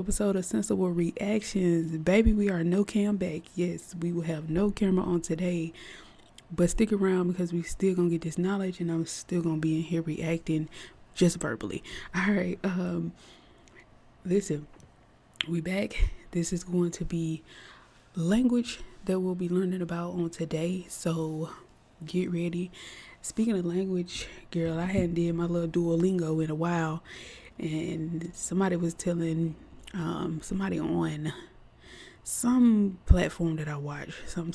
Episode of Sensible Reactions. Baby, we are no cam back. Yes, we will have no camera on today. But stick around because we still gonna get this knowledge and I'm still gonna be in here reacting just verbally. Alright, listen, we back. This is going to be language that we'll be learning about on today. So get ready. Speaking of language, girl, I hadn't did my little Duolingo in a while, and somebody was telling somebody on some platform that I watch, some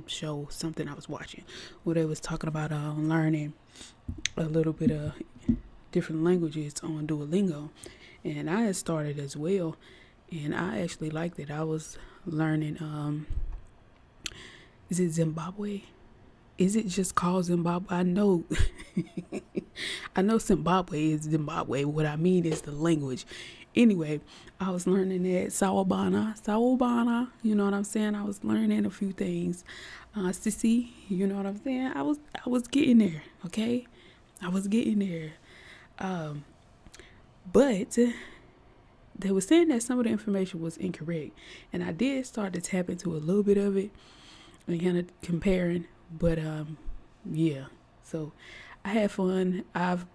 show, something I was watching, where they was talking about learning a little bit of different languages on Duolingo, and I had started as well, and I actually liked it. I was learning. Is it Zimbabwe? Is it just called Zimbabwe? I know I know Zimbabwe is Zimbabwe. What I mean is the language. Anyway, I was learning that Sawabana, you know what I'm saying? I was learning a few things. Sissy, you know what I'm saying? I was getting there, okay? I was getting there. But they were saying that some of the information was incorrect. And I did start to tap into a little bit of it and kind of comparing. But yeah. So I had fun. I've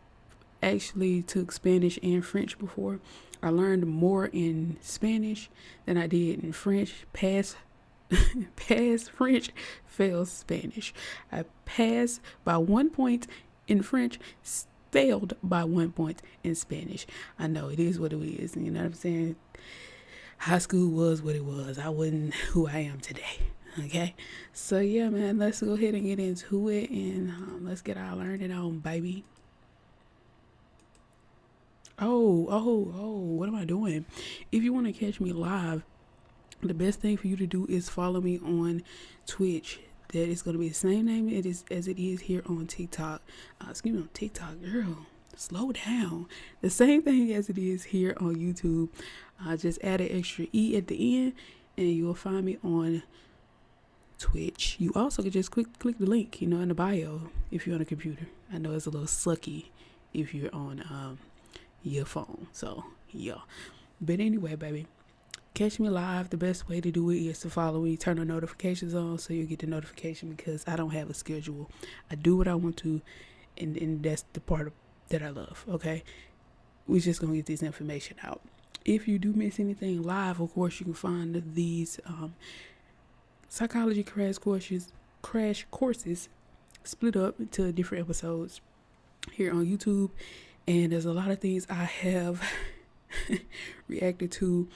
actually took Spanish and French before. I learned more in Spanish than I did in French. Pass French, fail Spanish. I passed by 1 point in French, failed by 1 point in Spanish. I know it is what it is. You know what I'm saying? High school was what it was. I wasn't who I am today. Okay, so yeah, man, let's go ahead and get into it, and let's get our learning on, baby. Oh, what am I doing? If you want to catch me live, the best thing for you to do is follow me on Twitch. That is going to be the same name as it is here on TikTok. Excuse me, on TikTok, girl. Slow down. The same thing as it is here on YouTube. Just add an extra E at the end, and you'll find me on Twitch. You also can just click the link, in the bio if you're on a computer. I know it's a little sucky if you're on your phone. So yeah. But anyway, baby, catch me live. The best way to do it is to follow me, turn the notifications on so you get the notification, because I don't have a schedule. I do what I want to, and that's the part that I love. Okay, we're just gonna get this information out. If you do miss anything live, of course you can find these psychology crash courses split up into different episodes here on YouTube, and there's a lot of things I have reacted to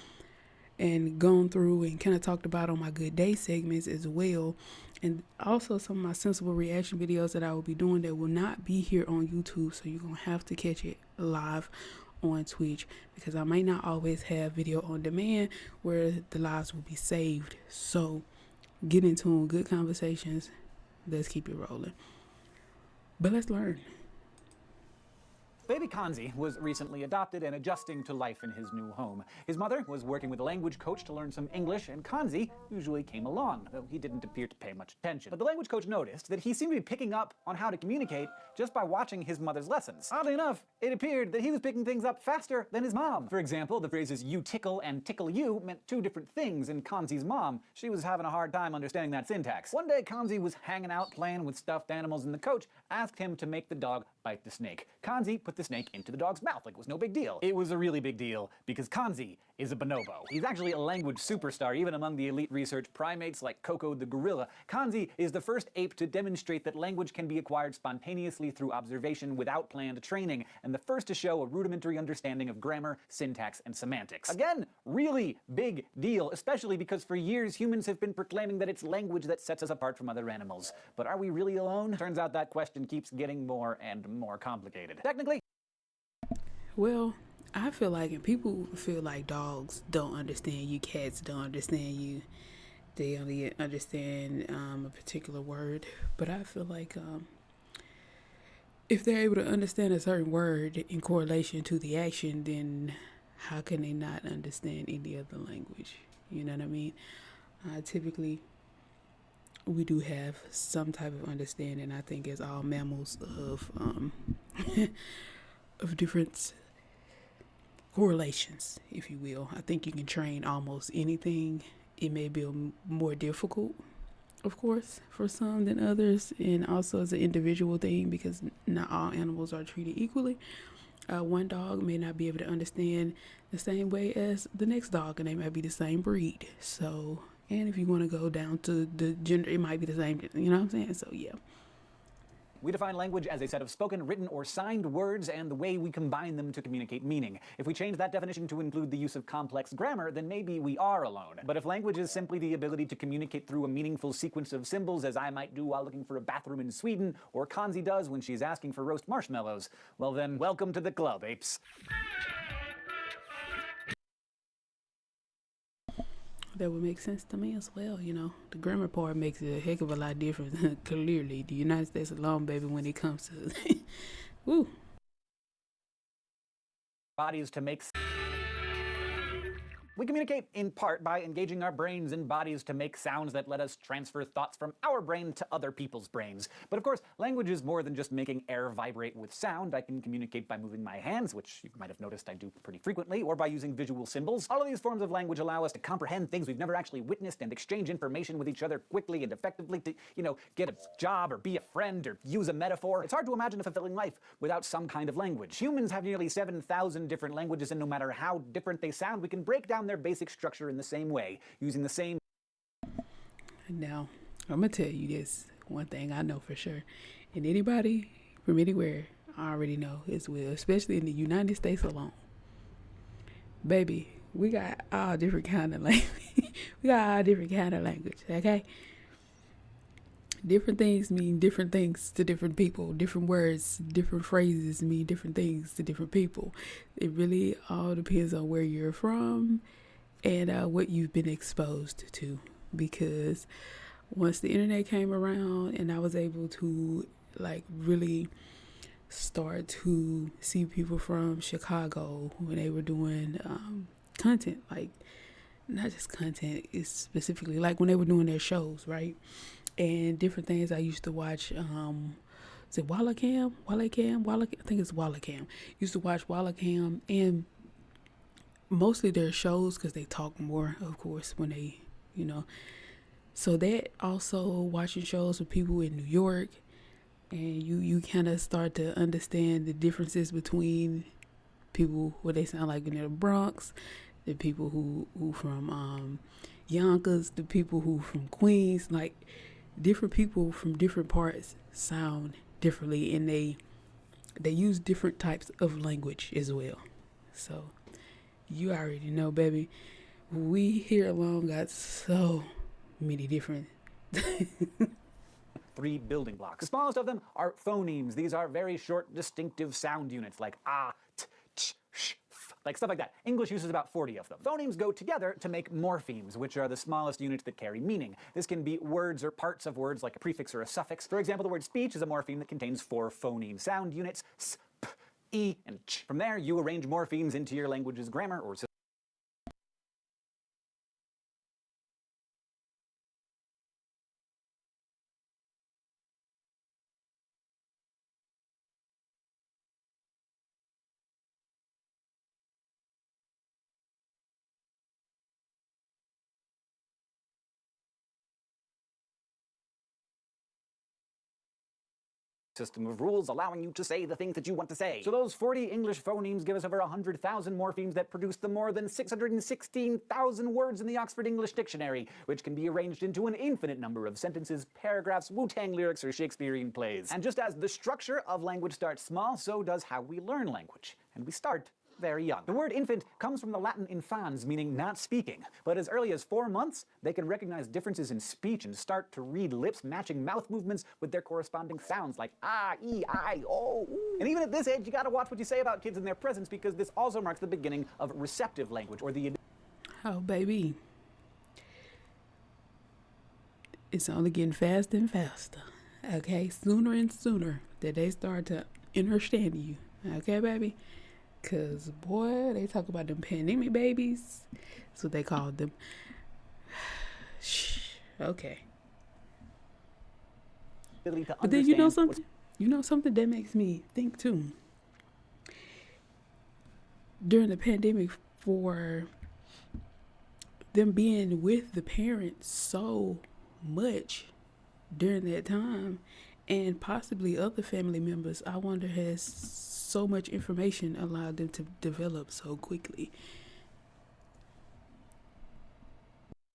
and gone through and kind of talked about on my good day segments as well, and also some of my sensible reaction videos that I will be doing that will not be here on YouTube, so you're gonna have to catch it live on Twitch, because I might not always have video on demand where the lives will be saved. So get into good conversations. Let's keep it rolling. But let's learn. Baby Kanzi was recently adopted and adjusting to life in his new home. His mother was working with a language coach to learn some English, and Kanzi usually came along, though he didn't appear to pay much attention. But the language coach noticed that he seemed to be picking up on how to communicate just by watching his mother's lessons. Oddly enough, it appeared that he was picking things up faster than his mom. For example, the phrases "you tickle" and "tickle you" meant two different things, and Kanzi's mom, she was having a hard time understanding that syntax. One day, Kanzi was hanging out playing with stuffed animals, and the coach asked him to make the dog bite the snake. Kanzi put the snake into the dog's mouth like it was no big deal. It was a really big deal, because Kanzi is a bonobo. He's actually a language superstar, even among the elite research primates like Koko the gorilla. Kanzi is the first ape to demonstrate that language can be acquired spontaneously through observation without planned training, and the first to show a rudimentary understanding of grammar, syntax, and semantics. Again, really big deal, especially because for years humans have been proclaiming that it's language that sets us apart from other animals. But are we really alone? Turns out that question keeps getting more and more complicated. Technically, Well, I feel like, and people feel like dogs don't understand you, cats don't understand you, they only understand a particular word. But I feel like if they're able to understand a certain word in correlation to the action, then how can they not understand any other language? You know what I mean? Typically, we do have some type of understanding, I think, as all mammals of of different correlations, if you will. I think you can train almost anything. It may be more difficult, of course, for some than others, and also as an individual thing because not all animals are treated equally. One dog may not be able to understand the same way as the next dog, and they might be the same breed. So, and if you want to go down to the gender, it might be the same. You know what I'm saying? So, yeah. We define language as a set of spoken, written, or signed words and the way we combine them to communicate meaning. If we change that definition to include the use of complex grammar, then maybe we are alone. But if language is simply the ability to communicate through a meaningful sequence of symbols, as I might do while looking for a bathroom in Sweden, or Kanzi does when she's asking for roast marshmallows, well then, welcome to the club, apes. That would make sense to me as well. The grammar part makes it a heck of a lot different. Clearly, the United States alone, baby, when it comes to woo. Bodies to make. We communicate in part by engaging our brains and bodies to make sounds that let us transfer thoughts from our brain to other people's brains. But of course, language is more than just making air vibrate with sound. I can communicate by moving my hands, which you might have noticed I do pretty frequently, or by using visual symbols. All of these forms of language allow us to comprehend things we've never actually witnessed and exchange information with each other quickly and effectively to, get a job or be a friend or use a metaphor. It's hard to imagine a fulfilling life without some kind of language. Humans have nearly 7,000 different languages, and no matter how different they sound, we can break down their basic structure in the same way, using the same. Now, I'm gonna tell you this one thing I know for sure, and anybody from anywhere I already know as well, especially in the United States alone. Baby, we got all different kind of language. We got all different kind of language, okay? Different things mean different things to different people. Different words, different phrases mean different things to different people. It really all depends on where you're from and what you've been exposed to. Because once the internet came around and I was able to really start to see people from Chicago when they were doing content, not just content, it's specifically when they were doing their shows, right? And different things I used to watch. Is it Wallacam? I think it's Wallacam. Used to watch Wallacam and mostly their shows because they talk more, of course, when they, So that also watching shows with people in New York, and you kind of start to understand the differences between people, what they sound like in the Bronx, the people who from Yonkers, the people who from Queens, different people from different parts sound differently, and they use different types of language as well. So you already know, baby, we here alone got so many different 3 building blocks. The smallest of them are phonemes. These are very short, distinctive sound units like ah, t, ch, sh, f, stuff like that. English uses about 40 of them. Phonemes go together to make morphemes, which are the smallest units that carry meaning. This can be words or parts of words like a prefix or a suffix. For example, the word speech is a morpheme that contains 4 phoneme sound units, s, p, e, and ch. From there, you arrange morphemes into your language's grammar or system of rules allowing you to say the things that you want to say. So those 40 English phonemes give us over 100,000 morphemes that produce the more than 616,000 words in the Oxford English Dictionary, which can be arranged into an infinite number of sentences, paragraphs, Wu-Tang lyrics, or Shakespearean plays. And just as the structure of language starts small, so does how we learn language. And we start very young. The word infant comes from the Latin infans, meaning not speaking. But as early as 4 months, they can recognize differences in speech and start to read lips matching mouth movements with their corresponding sounds like ah, e, I, o, ooh. And even at this age, you gotta watch what you say about kids in their presence because this also marks the beginning of receptive language, or the... Oh, baby. It's only getting faster and faster. Okay? Sooner and sooner that they start to understand you. Okay, baby? Because, boy, they talk about them pandemic babies. That's what they called them. Shh. Okay. But then you know something? You know something that makes me think, too? during the pandemic, for them being with the parents so much during that time, and possibly other family members, I wonder, has so much information allowed them to develop so quickly.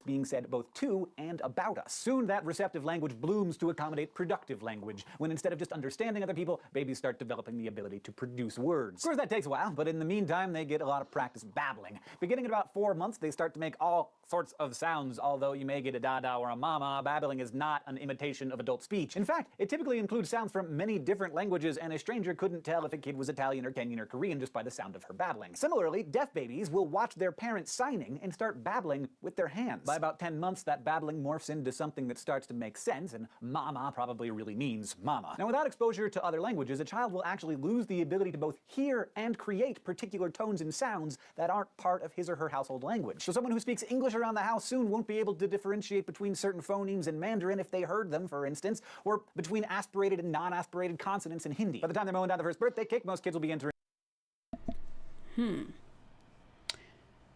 Being said both to and about us. Soon that receptive language blooms to accommodate productive language, when instead of just understanding other people, babies start developing the ability to produce words. Of course that takes a while, but in the meantime they get a lot of practice babbling. Beginning at about 4 months, they start to make all sorts of sounds. Although you may get a dada or a mama, babbling is not an imitation of adult speech. In fact, it typically includes sounds from many different languages, and a stranger couldn't tell if a kid was Italian or Kenyan or Korean just by the sound of her babbling. Similarly, deaf babies will watch their parents signing and start babbling with their hands. By about 10 months, that babbling morphs into something that starts to make sense, and mama probably really means mama. Now, without exposure to other languages, a child will actually lose the ability to both hear and create particular tones and sounds that aren't part of his or her household language. So someone who speaks English around the house soon won't be able to differentiate between certain phonemes in Mandarin if they heard them, for instance, or between aspirated and non-aspirated consonants in Hindi. By the time they're mowing down the first birthday cake, most kids will be entering.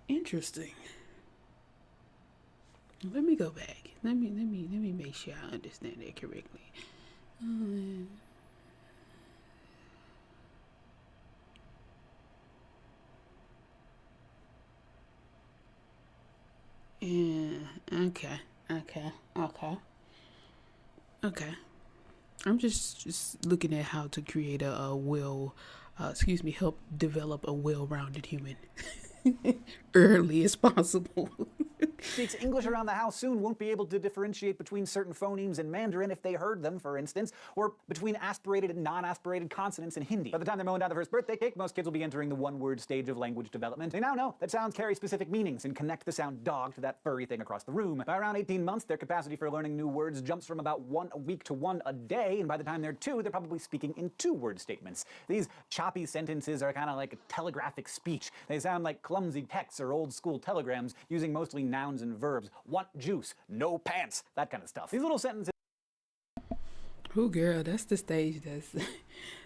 Interesting. Let me go back. Let me make sure I understand that correctly. Yeah. Okay. I'm just looking at how to create help develop a well-rounded human early as possible. Speaks English around the house soon won't be able to differentiate between certain phonemes in Mandarin if they heard them, for instance, or between aspirated and non-aspirated consonants in Hindi. By the time they're mowing down the first birthday cake, most kids will be entering the one-word stage of language development. They now know that sounds carry specific meanings and connect the sound dog to that furry thing across the room. By around 18 months, their capacity for learning new words jumps from about 1 a week to 1 a day, and by the time they're 2, they're probably speaking in 2-word statements. These choppy sentences are kind of like a telegraphic speech. They sound like clumsy texts or old-school telegrams, using mostly nouns and verbs. Want juice, no pants, that kind of stuff. These little sentences. Oh, girl, that's the stage.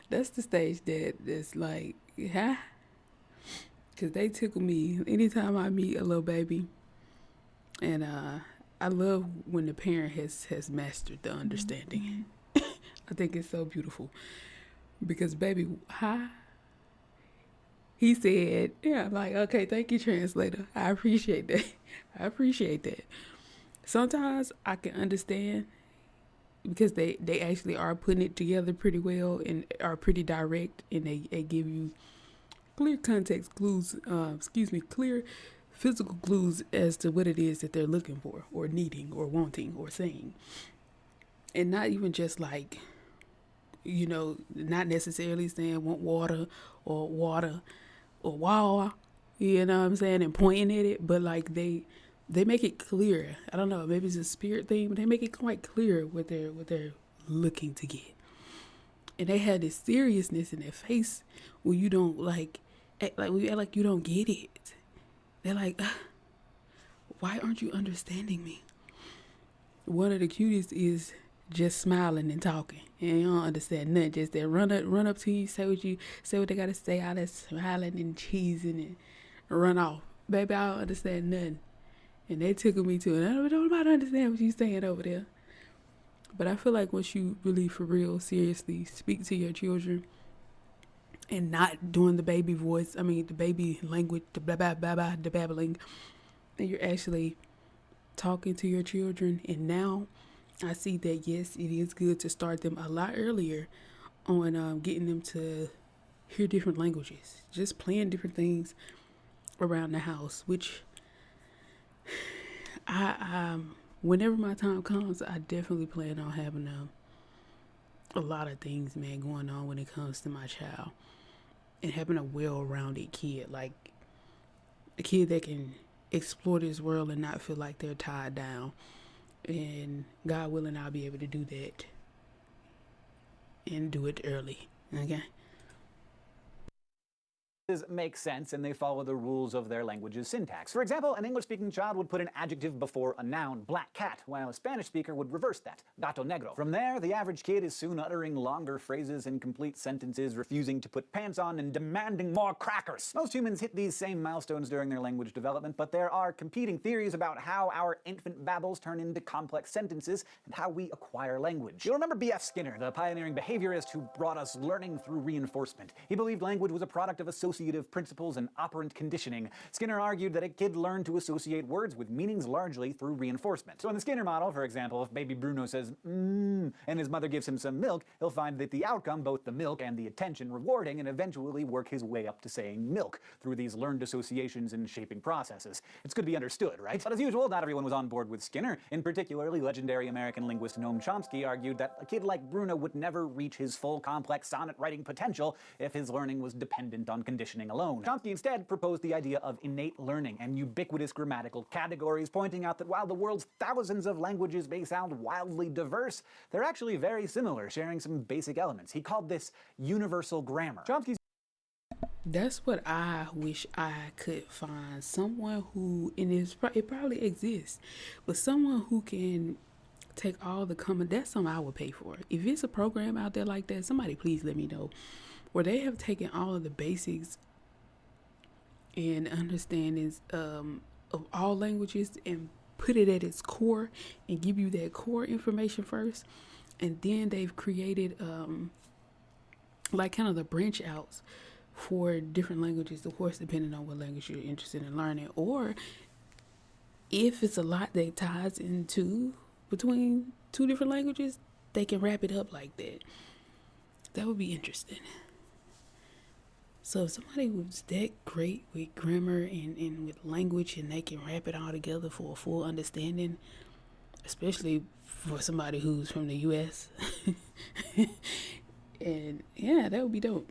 That's the stage that's like, huh? Because they tickle me anytime I meet a little baby, and I love when the parent has mastered the understanding. I think it's so beautiful because, baby, huh? He said, yeah, I'm like, okay, thank you, translator. I appreciate that. Sometimes I can understand because they actually are putting it together pretty well and are pretty direct, and they give you clear context clues, clear physical clues as to what it is that they're looking for or needing or wanting or saying. And not even just like, not necessarily saying want water or wow, you know what I'm saying, and pointing at it, but like they make it clear. I don't know, maybe it's a spirit thing, but they make it quite clear what they're looking to get. And they had this seriousness in their face when you don't act like you don't get it. They're like, why aren't you understanding me? One of the cutest is just smiling and talking, and you don't understand nothing. Just that run up to you, say what they gotta say, all that smiling and cheesing, and run off. Baby, I don't understand nothing. And they tickle me too, and I don't about to understand what you saying over there. But I feel like once you really, for real, seriously speak to your children and not doing the baby voice, the baby language, the blah blah blah blah, the babbling, and you're actually talking to your children. And now I see that, yes, it is good to start them a lot earlier on getting them to hear different languages, just playing different things around the house, which I whenever my time comes, I definitely plan on having a lot of things, man, going on when it comes to my child, and having a well-rounded kid, like a kid that can explore this world and not feel like they're tied down. And God willing, I'll be able to do that and do it early. Okay. make sense and they follow the rules of their language's syntax. For example, an English-speaking child would put an adjective before a noun, black cat, while a Spanish speaker would reverse that, gato negro. From there, the average kid is soon uttering longer phrases and complete sentences, refusing to put pants on and demanding more crackers. Most humans hit these same milestones during their language development, but there are competing theories about how our infant babbles turn into complex sentences and how we acquire language. You'll remember B.F. Skinner, the pioneering behaviorist who brought us learning through reinforcement. He believed language was a product of associative principles and operant conditioning. Skinner argued that a kid learned to associate words with meanings largely through reinforcement. So in the Skinner model, for example, if baby Bruno says and his mother gives him some milk, he'll find that the outcome, both the milk and the attention, rewarding and eventually work his way up to saying milk through these learned associations and shaping processes. It's good to be understood, right? But as usual, not everyone was on board with Skinner. In particular, legendary American linguist Noam Chomsky argued that a kid like Bruno would never reach his full complex sonnet writing potential if his learning was dependent on conditioning alone. Chomsky instead proposed the idea of innate learning and ubiquitous grammatical categories, pointing out that while the world's thousands of languages may sound wildly diverse, they're actually very similar, sharing some basic elements. He called this universal grammar. Chomsky's That's what I wish I could find. Someone who, and it probably exists, but someone who can take all the common, that's something I would pay for. If it's a program out there like that, somebody please let me know, where they have taken all of the basics and understandings of all languages and put it at its core and give you that core information first, and then they've created like kind of the branch outs for different languages, of course depending on what language you're interested in learning, or if it's a lot that ties into between two different languages, they can wrap it up like that. That would be interesting. So if somebody was that great with grammar and with language, and they can wrap it all together for a full understanding, especially for somebody who's from the US, and yeah, that would be dope.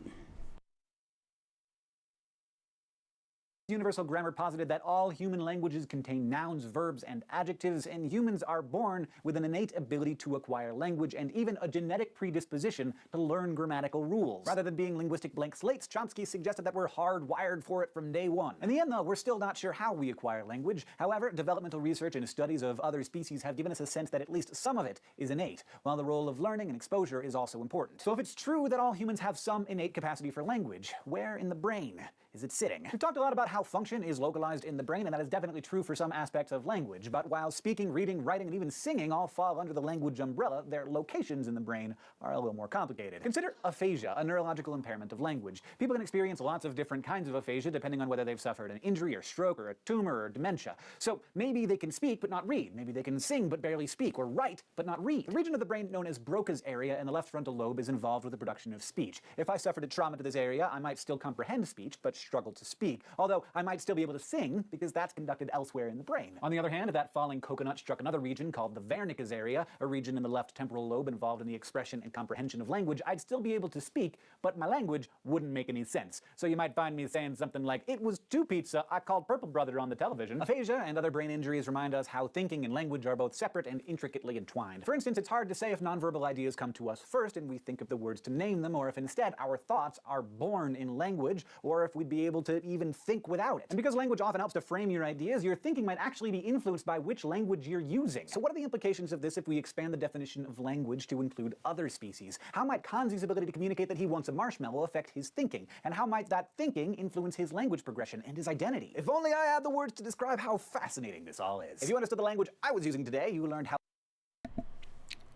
universal grammar posited that all human languages contain nouns, verbs, and adjectives, and humans are born with an innate ability to acquire language and even a genetic predisposition to learn grammatical rules. Rather than being linguistic blank slates, Chomsky suggested that we're hardwired for it from day one. In the end, though, we're still not sure how we acquire language. However, developmental research and studies of other species have given us a sense that at least some of it is innate, while the role of learning and exposure is also important. So if it's true that all humans have some innate capacity for language, where in the brain is it sitting? We've talked a lot about how function is localized in the brain, and that is definitely true for some aspects of language, but while speaking, reading, writing, and even singing all fall under the language umbrella, their locations in the brain are a little more complicated. Consider aphasia, a neurological impairment of language. People can experience lots of different kinds of aphasia depending on whether they've suffered an injury or stroke or a tumor or dementia. So maybe they can speak but not read. Maybe they can sing but barely speak, or write but not read. The region of the brain known as Broca's area in the left frontal lobe is involved with the production of speech. If I suffered a trauma to this area, I might still comprehend speech but struggle to speak, although I might still be able to sing because that's conducted elsewhere in the brain. On the other hand, if that falling coconut struck another region called the Wernicke's area, a region in the left temporal lobe involved in the expression and comprehension of language, I'd still be able to speak, but my language wouldn't make any sense. So you might find me saying something like, "It was 2 pizza, I called Purple Brother on the television." Aphasia and other brain injuries remind us how thinking and language are both separate and intricately entwined. For instance, it's hard to say if nonverbal ideas come to us first and we think of the words to name them, or if instead our thoughts are born in language, or if we'd be able to even think without it. And because language often helps to frame your ideas, your thinking might actually be influenced by which language you're using. So what are the implications of this if we expand the definition of language to include other species? How might Kanzi's ability to communicate that he wants a marshmallow affect his thinking? And how might that thinking influence his language progression and his identity? If only I had the words to describe how fascinating this all is. If you understood the language I was using today, you learned how...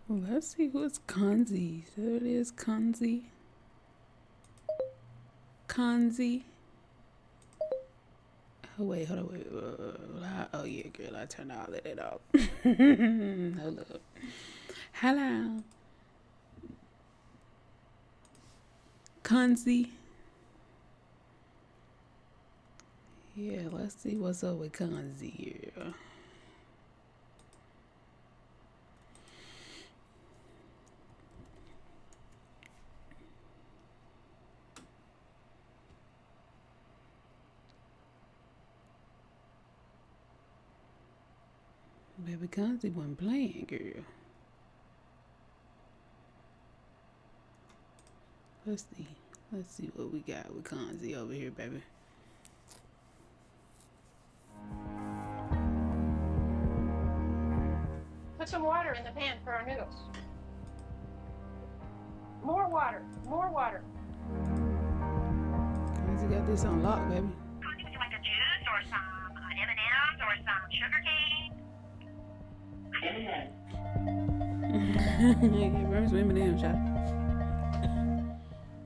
Let's see who's Kanzi. There it is, Kanzi. Kanzi. Oh wait, hold on, wait. Oh yeah, girl, I turned all of that off. Hold up. Hello. Kanzi. Yeah, let's see what's up with Kanzi here. Baby Kanzi wasn't playing, girl. Let's see. Let's see what we got with Kanzi over here, baby. Put some water in the pan for our noodles. More water, more water. Kanzi got this on lock, baby. Would you like a juice or some M&Ms or some sugar cane? Yeah, bring some M&M, shot.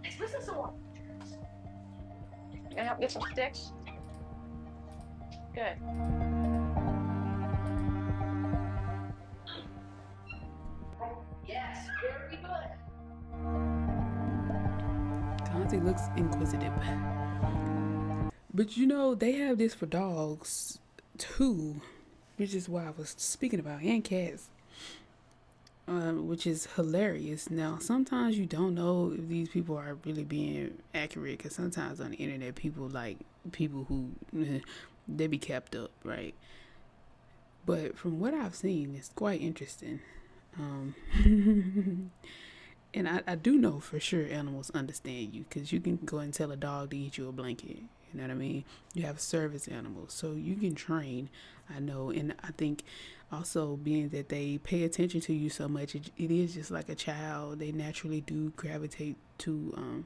Let's listen some more. Can I help get some sticks? Good. Yes, very good. Kanzi looks inquisitive. But you know, they have this for dogs too, which is why I was speaking about, and cats. Which is hilarious. Now, sometimes you don't know if these people are really being accurate, because sometimes on the internet, people who they be kept up, right? But from what I've seen, it's quite interesting. And I do know for sure animals understand you, because you can go and tell a dog to eat you a blanket. You know what I mean? You have service animals, so you can train. I know, and I think also being that they pay attention to you so much, it is just like a child. They naturally do gravitate to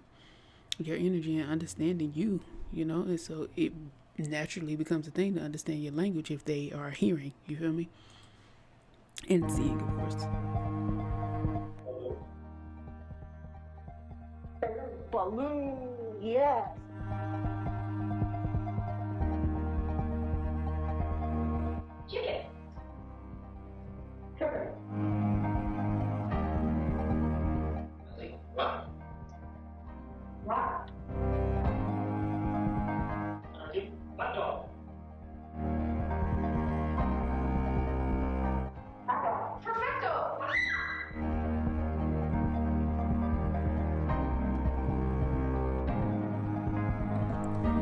your energy and understanding you, you know, and so it naturally becomes a thing to understand your language if they are hearing. You feel me? And seeing, of course. Balloon, yes. Chicken. Sugar. Rock. Rock. Hot dog. Hot dog. Perfecto.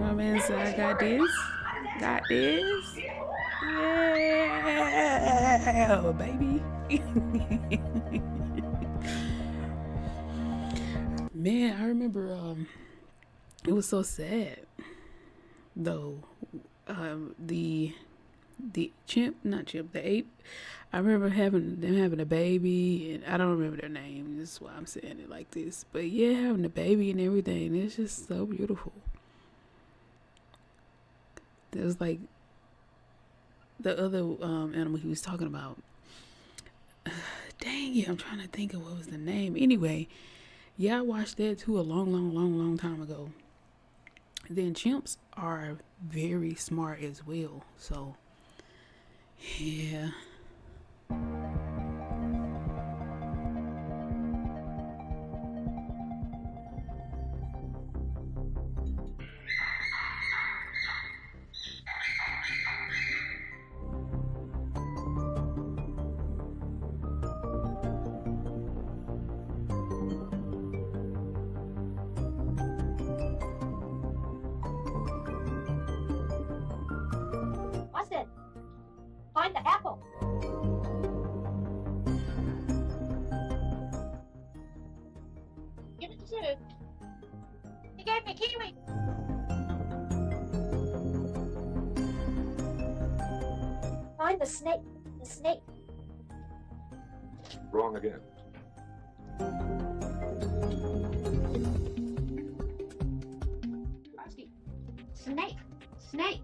My man said, I got this. Got this. Yeah, baby. Man, I remember it was so sad though. The ape, I remember having a baby, and I don't remember their name. This is why I'm saying it like this. But yeah, having a baby and everything, it's just so beautiful. There's like the other animal he was talking about. Dang it, I'm trying to think of what was the name. Anyway, yeah, I watched that too a long time ago. Then chimps are very smart as well. So, yeah. Austin, find the apple. Give it to Sue. He gave me kiwi. Find the snake. The snake. Wrong again. Rusty. Snake. Snake.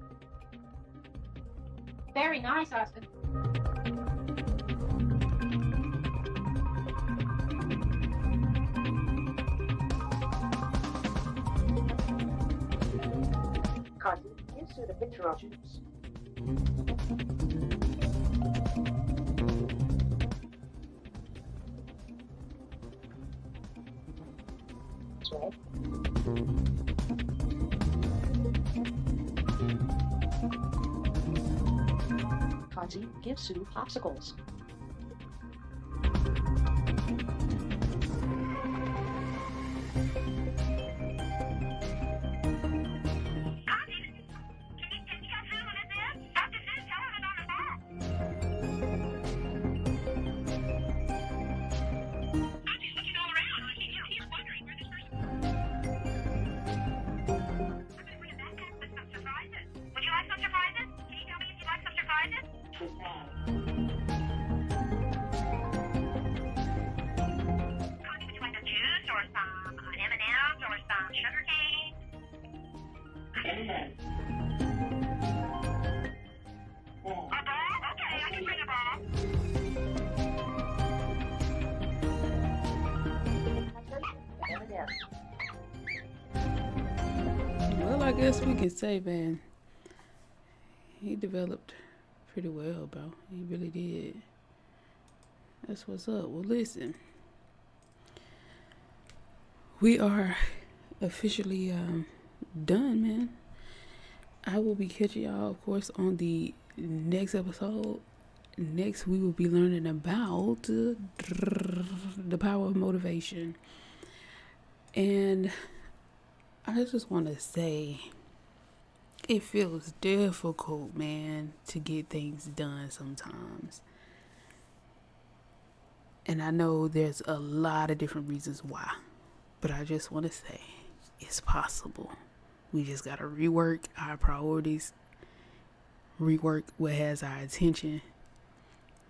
Very nice, Austin. Carson, give Sue the picture I'll choose. Right. Kanzi, give Sue popsicles. Connie, would you like a juice or some M&Ms or some sugar cane? A ball? Okay, I can bring a ball. Well, I guess we can say, man, he developed pretty well, bro. He really did. That's what's up. Well, listen, we are officially done, man. I will be catching y'all, of course, on the next episode. Next, we will be learning about the power of motivation. And I just want to say, it feels difficult, man, to get things done sometimes. And I know there's a lot of different reasons why. But I just want to say, it's possible. We just got to rework our priorities, rework what has our attention,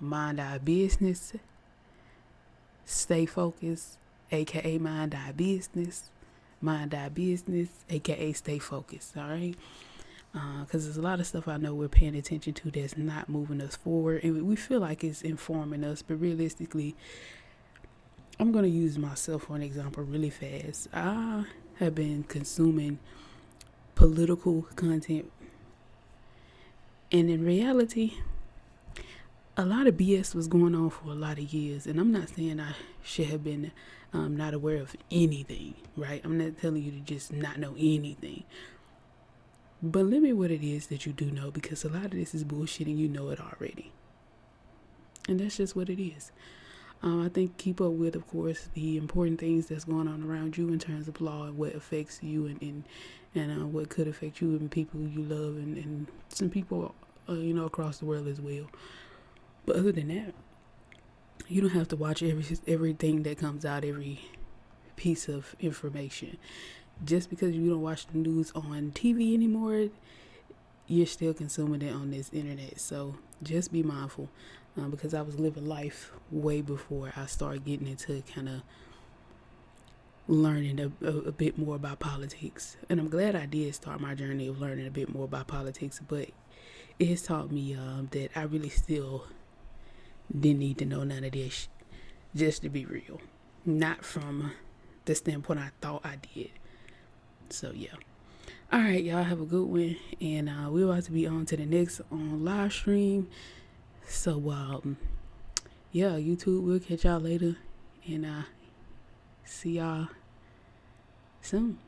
mind our business, stay focused, aka mind our business, aka stay focused. All right, because there's a lot of stuff I know we're paying attention to that's not moving us forward, and we feel like it's informing us, but realistically, I'm going to use myself for an example really fast. I have been consuming political content, and in reality, a lot of BS was going on for a lot of years, and I'm not saying I should have been not aware of anything, right? I'm not telling you to just not know anything, but limit what it is that you do know, because a lot of this is bullshit and you know it already, and that's just what it is. I think keep up with, of course, the important things that's going on around you in terms of law and what affects you and what could affect you and people you love and some people, across the world as well. But other than that, you don't have to watch everything that comes out, every piece of information. Just because you don't watch the news on TV anymore, you're still consuming it on this internet. So just be mindful. Because I was living life way before I started getting into kind of learning a bit more about politics. And I'm glad I did start my journey of learning a bit more about politics, but it has taught me that I really still didn't need to know none of this, just to be real. Not from the standpoint I thought I did. So, yeah. All right, y'all have a good one. And we're about to be on to the next live stream. So, YouTube, we'll catch y'all later, and see y'all soon.